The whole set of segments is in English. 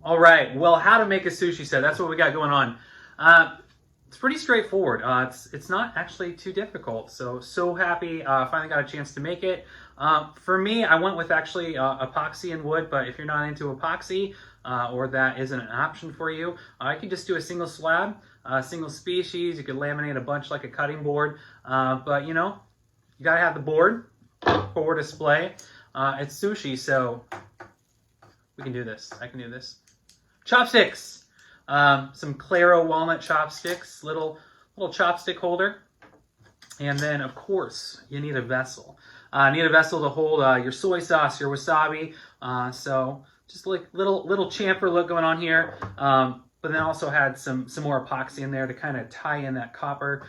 All right, well, how to make a sushi set. That's what we got going on. It's pretty straightforward. It's not actually too difficult. So happy finally got a chance to make it. For me, I went with actually epoxy and wood, but if you're not into epoxy or that isn't an option for you, you can just do a single slab, single species. You could laminate a bunch like a cutting board, but you know, you gotta have the board for display. It's sushi, so we can do this. I can do this. Chopsticks. Some Claro walnut chopsticks, little chopstick holder. And then, of course, you need a vessel. Need a vessel to hold your soy sauce, your wasabi. So just like little chamfer look going on here. But then also had some more epoxy in there to kind of tie in that copper,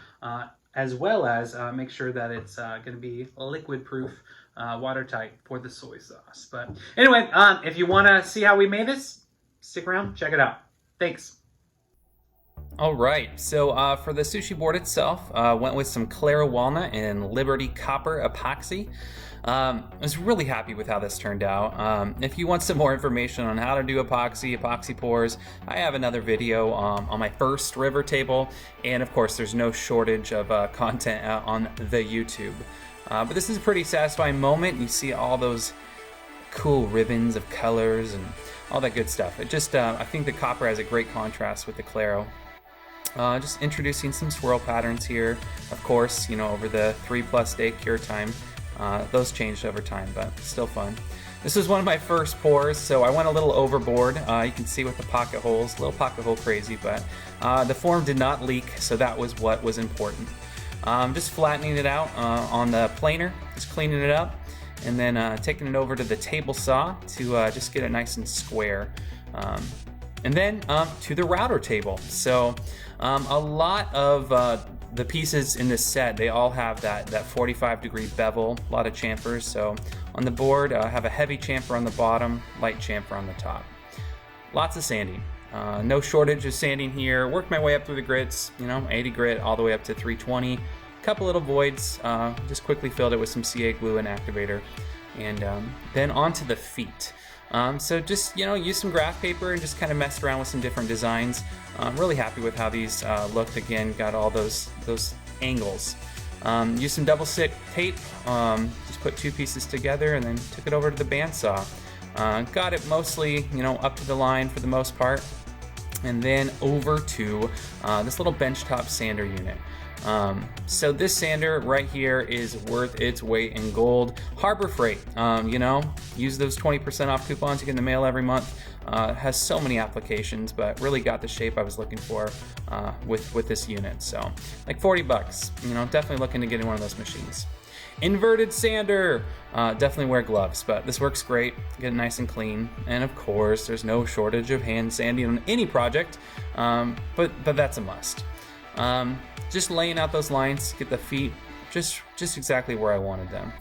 as well as make sure that it's going to be liquid proof, watertight for the soy sauce. But anyway, if you want to see how we made this, stick around, check it out. Thanks. All right, so for the sushi board itself, went with some Claro walnut and Liberty copper epoxy. I was really happy with how this turned out. If you want some more information on how to do epoxy pours, I have another video on my first river table, and of course there's no shortage of content on the YouTube. But this is a pretty satisfying moment. You see all those cool ribbons of colors and all that good stuff. It just, I think the copper has a great contrast with the Claro. Just introducing some swirl patterns here. Of course, you know, over the 3+ day cure time, those changed over time, but still fun. This was one of my first pours, so I went a little overboard. You can see with the pocket holes, a little pocket hole crazy, but the form did not leak, so that was what was important. Just flattening it out on the planer, just cleaning it up, and then taking it over to the table saw to just get it nice and square. And then to the router table. So a lot of the pieces in this set, they all have that 45-degree bevel, a lot of chamfers. So on the board, I have a heavy chamfer on the bottom, light chamfer on the top. Lots of sanding. No shortage of sanding here. Worked my way up through the grits, you know, 80 grit all the way up to 320. Couple little voids, just quickly filled it with some CA glue and activator. And then onto the feet. So just, you know, use some graph paper and just kind of messed around with some different designs. I'm really happy with how these looked. Again, got all those angles. Used some double stick tape, just put two pieces together and then took it over to the bandsaw. Got it mostly, you know, up to the line for the most part. And then over to this little benchtop sander unit. So this sander right here is worth its weight in gold. Harbor Freight, you know, use those 20% off coupons you get in the mail every month. Has so many applications, but really got the shape I was looking for with this unit. So like 40 bucks, you know, definitely looking to get in one of those machines. Inverted sander, definitely wear gloves, but this works great. Get it nice and clean. And of course, there's no shortage of hand sanding on any project, but that's a must. Just laying out those lines, get the feet just exactly where I wanted them.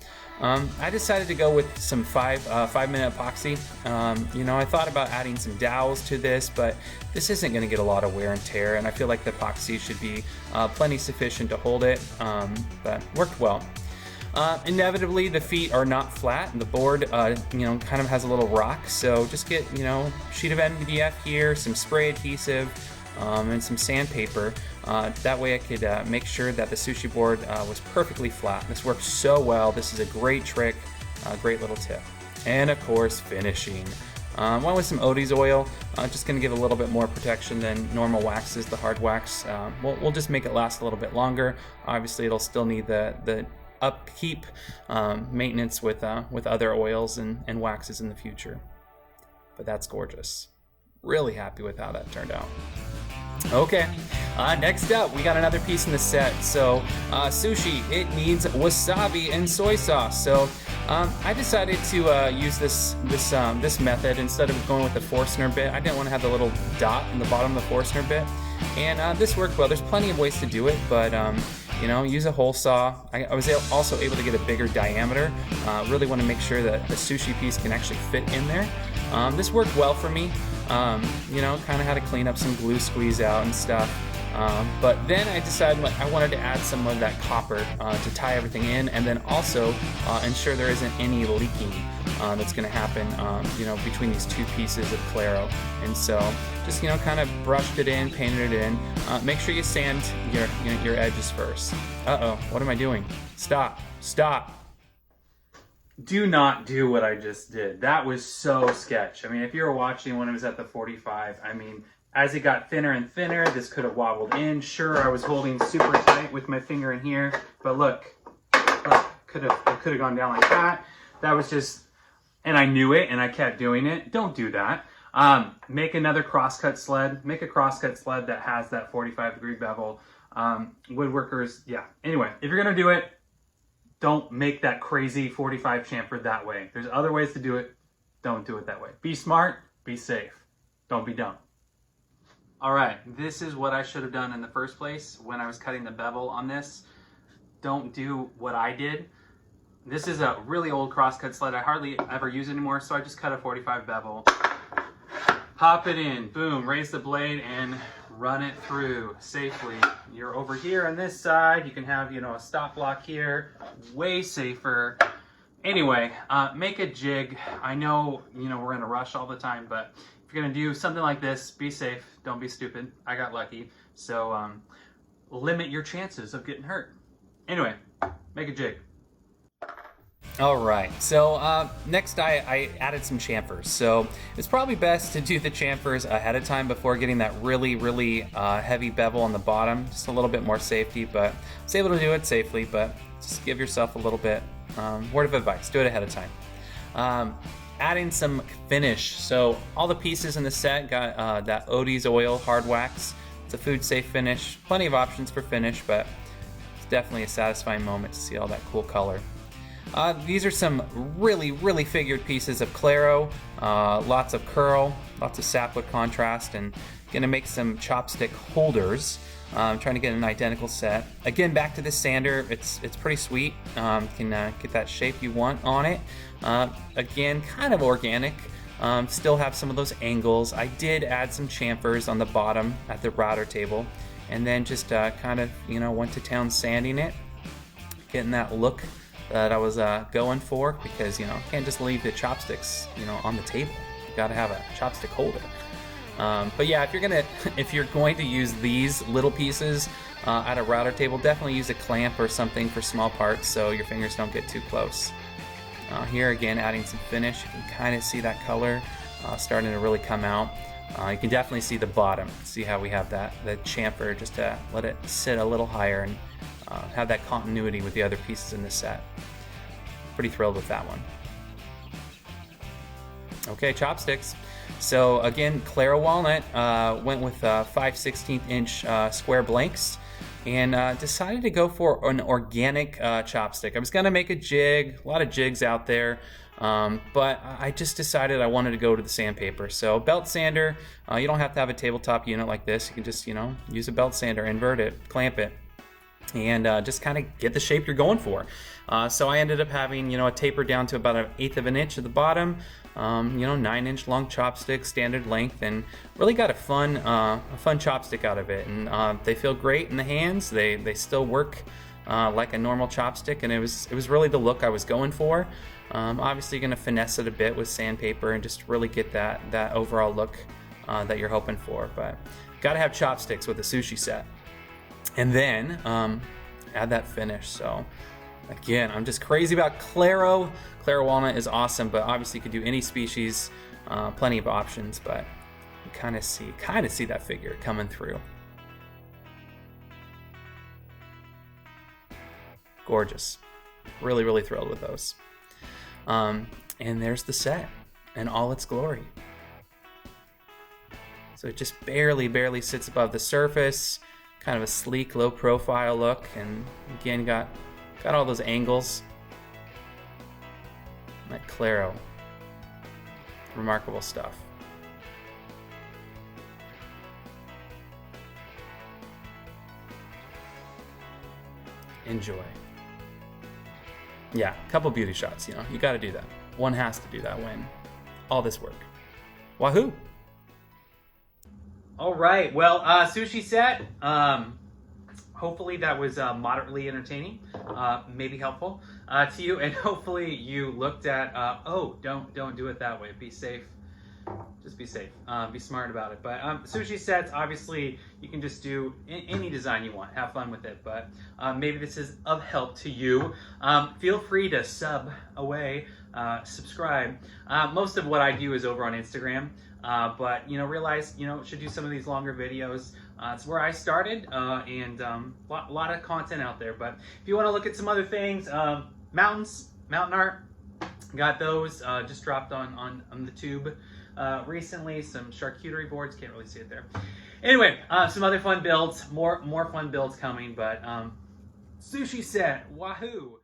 I decided to go with some 5-minute epoxy. You know, I thought about adding some dowels to this, but this isn't going to get a lot of wear and tear, and I feel like the epoxy should be plenty sufficient to hold it, but worked well. Inevitably, the feet are not flat, and the board, you know, kind of has a little rock, so just get, you know, sheet of MDF here, some spray adhesive, and some sandpaper. That way I could make sure that the sushi board was perfectly flat. This works so well. This is a great trick, great little tip. And of course, finishing. Went with some Odie's oil, just going to give a little bit more protection than normal waxes, the hard wax. We'll just make it last a little bit longer. Obviously, it'll still need the upkeep, maintenance with other oils and waxes in the future. But that's gorgeous. Really happy with how that turned out. Okay, next up, we got another piece in the set. So, sushi, it needs wasabi and soy sauce. So, I decided to use this method instead of going with the Forstner bit. I didn't want to have the little dot in the bottom of the Forstner bit, and this worked well. There's plenty of ways to do it, but you know, use a hole saw. I was also able to get a bigger diameter. Really want to make sure that the sushi piece can actually fit in there. This worked well for me. You know, kind of had to clean up some glue squeeze out and stuff. But then I decided I wanted to add some of that copper to tie everything in, and then also ensure there isn't any leaking that's going to happen, between these two pieces of Claro. And so just, kind of brushed it in, painted it in. Make sure you sand your edges first. Uh-oh, what am I doing? Stop. Do not do what I just did. That was so sketch. I mean, if you were watching when it was at the 45, I mean, as it got thinner and thinner, this could have wobbled in. Sure, I was holding super tight with my finger in here, but look, it could have gone down like that. That was just, and I knew it, and I kept doing it. Don't do that. Make another crosscut sled. Make a crosscut sled that has that 45-degree bevel. Woodworkers, yeah. Anyway, if you're gonna do it, don't make that crazy 45 chamfer that way. There's other ways to do it. Don't do it that way. Be smart, be safe. Don't be dumb. All right, this is what I should have done in the first place when I was cutting the bevel on this. Don't do what I did. This is a really old crosscut sled. I hardly ever use it anymore, so I just cut a 45 bevel. Pop it in, boom, raise the blade and run it through safely. You're over here on this side. You can have, a stop block here. Way safer. Anyway, make a jig. I know, we're in a rush all the time, but if you're gonna do something like this, be safe. Don't be stupid. I got lucky. So limit your chances of getting hurt. Anyway, make a jig. All right, so next I added some chamfers. So it's probably best to do the chamfers ahead of time before getting that really, really heavy bevel on the bottom. Just a little bit more safety, but I was able to do it safely, but just give yourself a little bit, word of advice, do it ahead of time. Adding some finish. So all the pieces in the set got that Odie's oil hard wax. It's a food safe finish. Plenty of options for finish, but it's definitely a satisfying moment to see all that cool color. These are some really, really figured pieces of Claro, lots of curl, lots of sapwood contrast, and gonna make some chopstick holders. Trying to get an identical set. Again, back to the sander, it's pretty sweet. Can get that shape you want on it. Again, kind of organic. Still have some of those angles. I did add some chamfers on the bottom at the router table, and then just kind of, went to town sanding it, getting that look that I was going for, because can't just leave the chopsticks on the table. You gotta have a chopstick holder. But yeah, if you're going to use these little pieces at a router table, definitely use a clamp or something for small parts so your fingers don't get too close. Here again, adding some finish. You can kind of see that color starting to really come out. You can definitely see the bottom. See how we have the chamfer, just to let it sit a little higher and have that continuity with the other pieces in the set. Pretty thrilled with that one. Okay, chopsticks. So again, Claro Walnut, went with 5/16 inch square blanks, and decided to go for an organic chopstick. I was gonna make a jig, a lot of jigs out there, but I just decided I wanted to go to the sandpaper. So belt sander, you don't have to have a tabletop unit like this. You can just, use a belt sander, invert it, clamp it, and just kind of get the shape you're going for. So I ended up having, a taper down to about 1/8 of an inch at the bottom, 9-inch long chopstick, standard length, and really got a fun chopstick out of it. And they feel great in the hands. They still work like a normal chopstick, and it was really the look I was going for. Obviously, going to finesse it a bit with sandpaper and just really get that overall look that you're hoping for. But got to have chopsticks with a sushi set. And then add that finish. So again, I'm just crazy about Claro. Claro Walnut is awesome, but obviously you could do any species, plenty of options, but you kind of see that figure coming through. Gorgeous. Really, really thrilled with those. And there's the set in all its glory. So it just barely sits above the surface. Kind of a sleek, low profile look, and again got all those angles. That Claro, remarkable stuff. Enjoy. Yeah, a couple beauty shots. You got to do that. One has to do that when all this work. Wahoo! All right, well, Sushi Set, hopefully that was moderately entertaining, maybe helpful to you, and hopefully you looked at, oh, don't do it that way. Be safe. Just be safe. Be smart about it. But sushi sets, obviously, you can just do any design you want. Have fun with it. But maybe this is of help to you. Feel free to sub away, subscribe. Most of what I do is over on Instagram. But, realize, should do some of these longer videos. It's where I started, and a lot of content out there. But if you want to look at some other things, mountain art, got those, just dropped on the tube recently. Some charcuterie boards, can't really see it there. Anyway, some other fun builds, more fun builds coming, but Sushi Set, wahoo!